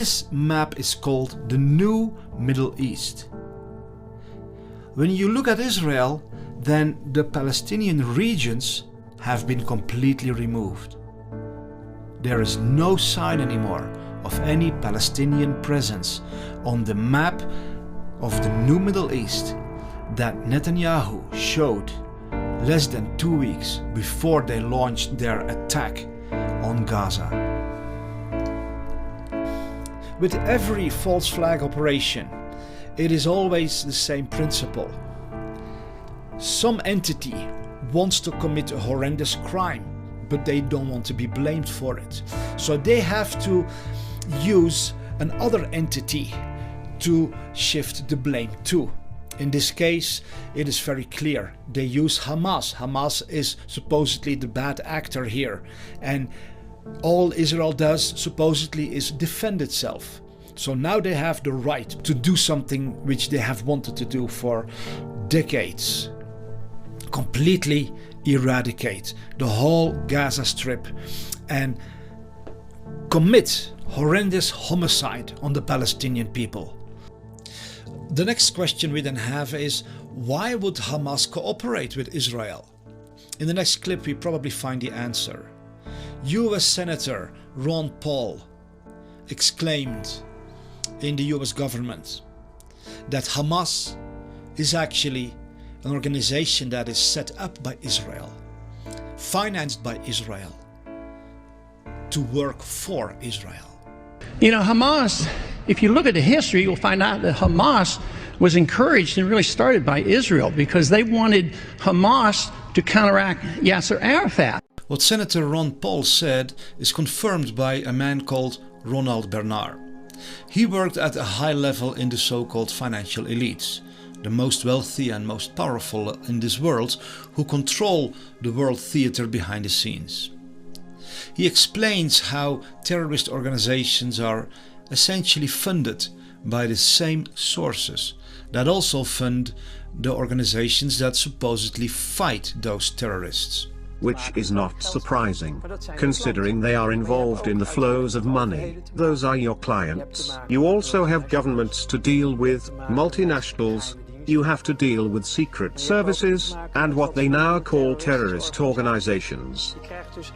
This map is called the New Middle East. When you look at Israel, then the Palestinian regions have been completely removed. There is no sign anymore of any Palestinian presence on the map of the New Middle East that Netanyahu showed less than 2 weeks before they launched their attack on Gaza. With every false flag operation, it is always the same principle. Some entity wants to commit a horrendous crime, but they don't want to be blamed for it. So they have to use another entity to shift the blame to. In this case, it is very clear. They use Hamas. Hamas is supposedly the bad actor here. And all Israel does supposedly is defend itself. So now they have the right to do something which they have wanted to do for decades. Completely eradicate the whole Gaza Strip and commit horrendous homicide on the Palestinian people. The next question we then have is, why would Hamas cooperate with Israel? In the next clip we probably find the answer. US Senator Ron Paul exclaimed in the US government that Hamas is actually an organization that is set up by Israel, financed by Israel, to work for Israel. You know, Hamas, if you look at the history, you'll find out that Hamas was encouraged and really started by Israel because they wanted Hamas to counteract Yasser Arafat. What Senator Ron Paul said is confirmed by a man called Ronald Bernard. He worked at a high level in the so-called financial elites, the most wealthy and most powerful in this world, who control the world theater behind the scenes. He explains how terrorist organizations are essentially funded by the same sources that also fund the organizations that supposedly fight those terrorists. Which is not surprising, considering they are involved in the flows of money. Those are your clients. You also have governments to deal with, multinationals. You have to deal with secret services, and what they now call terrorist organizations.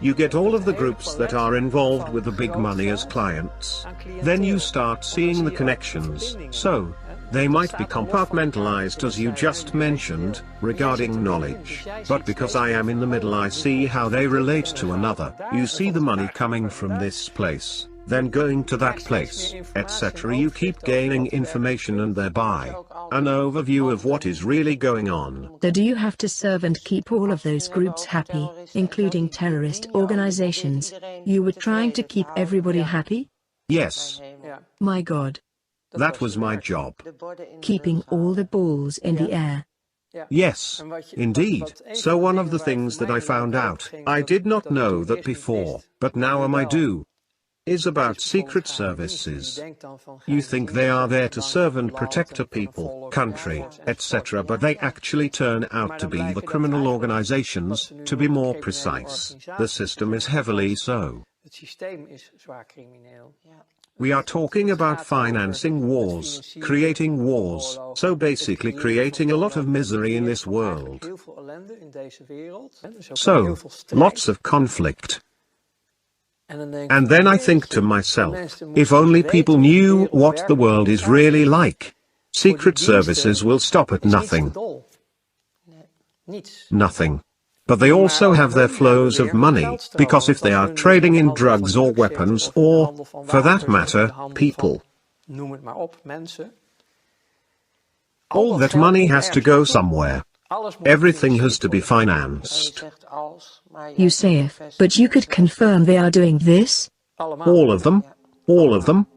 You get all of the groups that are involved with the big money as clients. Then you start seeing the connections, so they might be compartmentalized as you just mentioned, regarding knowledge. But because I am in the middle, I see how they relate to another. You see the money coming from this place, then going to that place, etc. You keep gaining information and thereby an overview of what is really going on. So do you have to serve and keep all of those groups happy, including terrorist organizations? You were trying to keep everybody happy? Yes. My God. That was my job. Keeping all the balls in the air. Yes, indeed. So one of the things that I found out, I did not know that before, but now I do, is about secret services. You think they are there to serve and protect a people, country, etc., but they actually turn out to be the criminal organizations, to be more precise. The system is heavily so. We are talking about financing wars, creating wars, so basically creating a lot of misery in this world. So, lots of conflict. And then I think to myself, if only people knew what the world is really like. Secret services will stop at nothing. Nothing. But they also have their flows of money, because if they are trading in drugs or weapons or, for that matter, people, all that money has to go somewhere. Everything has to be financed. You say if, but you could confirm they are doing this? All of them? All of them?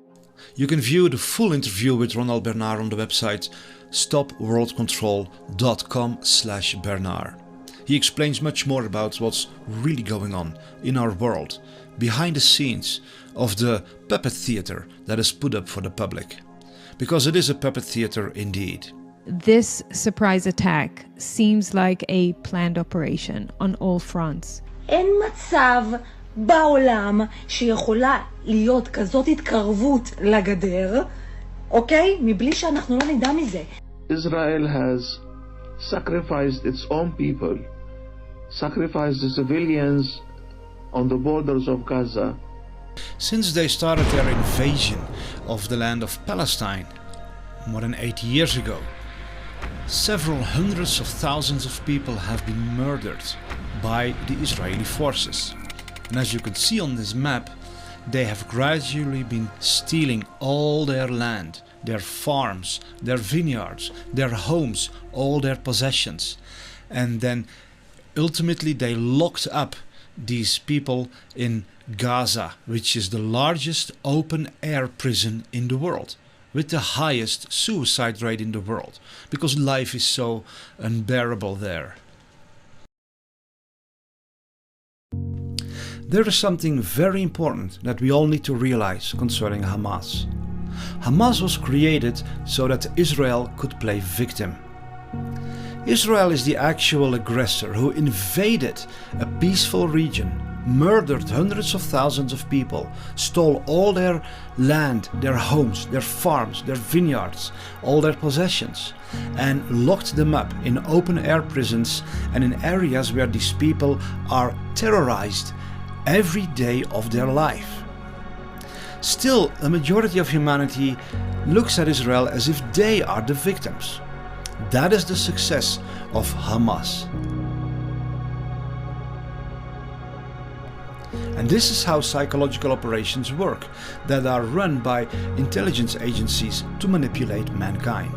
You can view the full interview with Ronald Bernard on the website stopworldcontrol.com/Bernard. He explains much more about what's really going on in our world, behind the scenes of the puppet theater that is put up for the public. Because it is a puppet theater indeed. This surprise attack seems like a planned operation on all fronts. אין מצב בעולם שיכולה להיות כזאת התקרבות לגדר, אוקיי? מבלי שאנחנו לא נדע מזה. Israel has sacrificed its own people, sacrificed the civilians on the borders of Gaza. Since they started their invasion of the land of Palestine more than 80 years ago, several hundreds of thousands of people have been murdered by the Israeli forces. And as you can see on this map, they have gradually been stealing all their land, their farms, their vineyards, their homes, all their possessions. And then ultimately they locked up these people in Gaza, which is the largest open air prison in the world, with the highest suicide rate in the world, because life is so unbearable there. There is something very important that we all need to realize concerning Hamas. Hamas was created so that Israel could play victim. Israel is the actual aggressor who invaded a peaceful region, murdered hundreds of thousands of people, stole all their land, their homes, their farms, their vineyards, all their possessions, and locked them up in open air prisons and in areas where these people are terrorized every day of their life. Still, a majority of humanity looks at Israel as if they are the victims. That is the success of Hamas. And this is how psychological operations work that are run by intelligence agencies to manipulate mankind.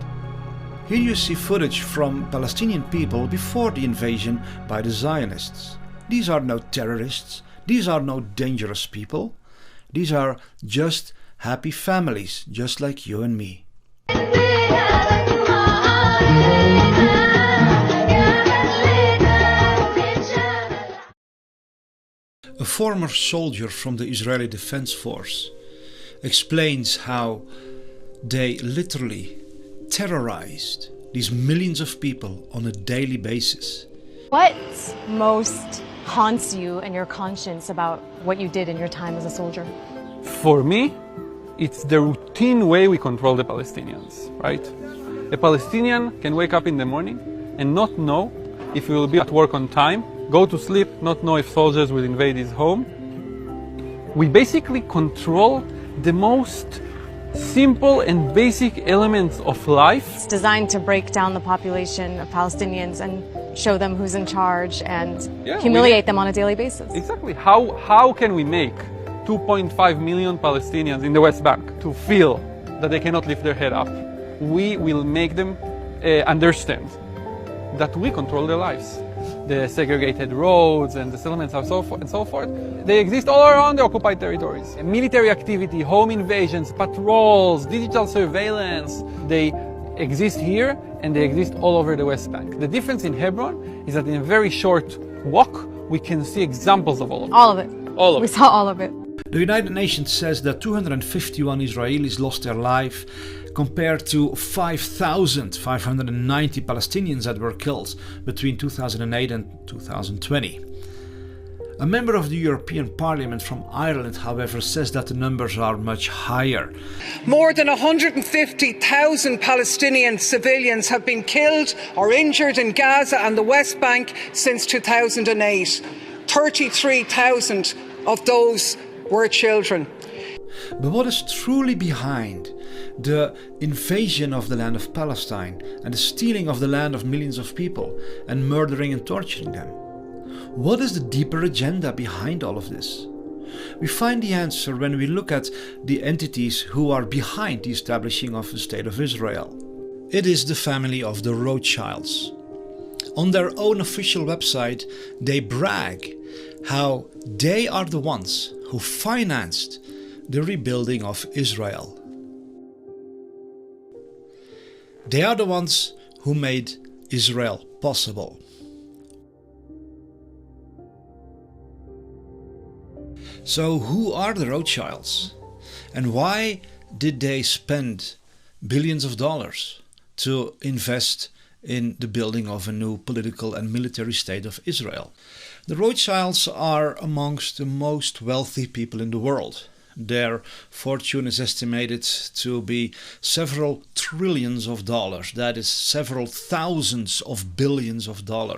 Here you see footage from Palestinian people before the invasion by the Zionists. These are no terrorists, these are no dangerous people. These are just happy families, just like you and me. A former soldier from the Israeli Defense Force explains how they literally terrorized these millions of people on a daily basis. What most haunts you and your conscience about what you did in your time as a soldier? For me, it's the routine way we control the Palestinians, right? A Palestinian can wake up in the morning and not know if he will be at work on time, go to sleep, not know if soldiers will invade his home. We basically control the most simple and basic elements of life. It's designed to break down the population of Palestinians and show them who's in charge and humiliate them on a daily basis. Exactly. How can we make 2.5 million Palestinians in the West Bank to feel that they cannot lift their head up? We will make them understand that we control their lives. The segregated roads and the settlements and so forth, they exist all around the occupied territories. Military activity, home invasions, patrols, digital surveillance, they exist here and they exist all over the West Bank. The difference in Hebron is that in a very short walk, we can see examples of all of it. All of it. All of we it. saw all of it. The United Nations says that 251 Israelis lost their life compared to 5,590 Palestinians that were killed between 2008 and 2020. A member of the European Parliament from Ireland, however, says that the numbers are much higher. More than 150,000 Palestinian civilians have been killed or injured in Gaza and the West Bank since 2008. 33,000 of those were children. But what is truly behind the invasion of the land of Palestine and the stealing of the land of millions of people and murdering and torturing them? What is the deeper agenda behind all of this? We find the answer when we look at the entities who are behind the establishing of the State of Israel. It is the family of the Rothschilds. On their own official website, they brag how they are the ones who financed the rebuilding of Israel. They are the ones who made Israel possible. So who are the Rothschilds? And why did they spend billions of dollars to invest in the building of a new political and military state of Israel? The Rothschilds are amongst the most wealthy people in the world. Their fortune is estimated to be several trillions of dollars, that is several thousands of billions of dollars.